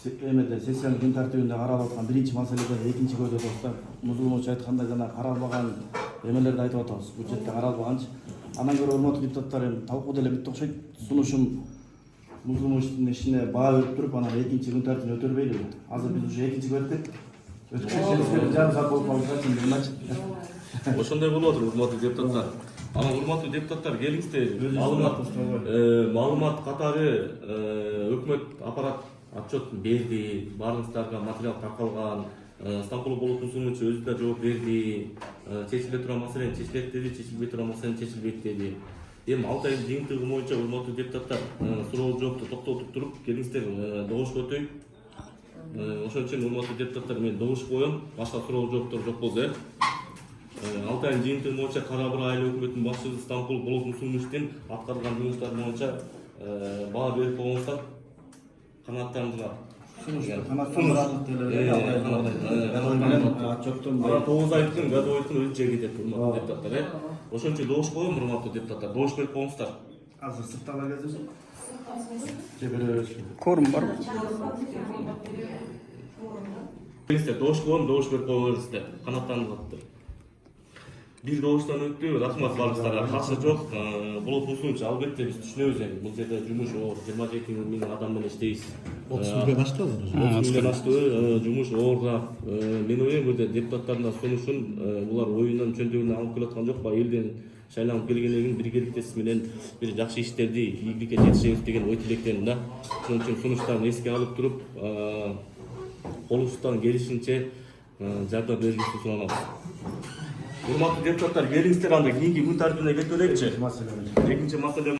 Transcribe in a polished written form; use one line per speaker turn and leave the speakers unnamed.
эмеде сессиянын күн тартибинде каралып аткан биринчи маселеден экинчи көйдө достор музулмунча айтканда жана каралбаган эмелерди айтып атабыз. Бул жерде каралбаганчы. Андан көрө урматтуу депутаттар эми талкуу деле бүтүп окшойт. Сунушум музулмунчтун ишине баа берип туруп анан экинчи күн тартибине өтөрбөйлүбү? Азыр биз уже экинчиге өттүк. Өткөрсөңүздөр жарым саат болуп калды чындыгындачы.
Ошондой болуп атыр урматтуу депутаттар. Анан урматтуу депутаттар келиңиздер. Маалымат катары өкмөт аппарат отчет берди. Баарыңыздарга материал таркалган. Стамбул болот мусулмунчу өзү да жооп берди. Чечиле турган маселени чечилет деди, чечилбей турган маселени чечилбейт деди. Эми 6 айдын жыйынтыгы боюнча урматтуу депутаттар суроо жоопту токтотуп туруп келиңиздер добушка өтөйүк. Ошон үчүн урматтуу депутаттар мен добуш коем. Башка суроо жооптор жок болду. 6 айдын жыйынтыгы боюнча Кара Бура айыл өкмөтүнүн башчысы Стамбул болот мусулмунчтун аткарган жумуштары боюнча баа берип койгонсуздар. Канааттарыңызга
Канааттандырарлык деле отчеттун
9 айдын годовойдун өзү жер кетет урматтуу депутаттар. Ошон үчүн добуш коем урматтуу депутаттар. Добуш берип коюңуздар.
азыр сырттагы кезде жеберебиз.
Корум барбы?
Келиңиздер добуш коем, добуш берип коюңуздар. Канааттаныңыздар. Бир добуштан өттү, рахмат баарыңыздарга. Каршы жок. Болот мусулмунчу албетте биз түшүнөбүз эми. Бул жерде жумуш 22 миң адам менен иштейбиз.
30 миңден ашты азыр.
30 миңден ашты. Жумуш оорураак. Мен ойлойм бул депутаттардын сунушун булар оюнун чөндөгүнө алып келаткан жок. Элден шайланып келгенден кийин биргеликтес менен бир жакшы иштерди ийгиликке жетишебиз деген ой тилектеним да. Ошон үчүн сунуштарын эске алып туруп, колубуздан келишинче жардам беришти суранабыз. Урматтуу депутаттар, келиңиздер анда кийинки күн тартибине кете береличи. Экинчи маселе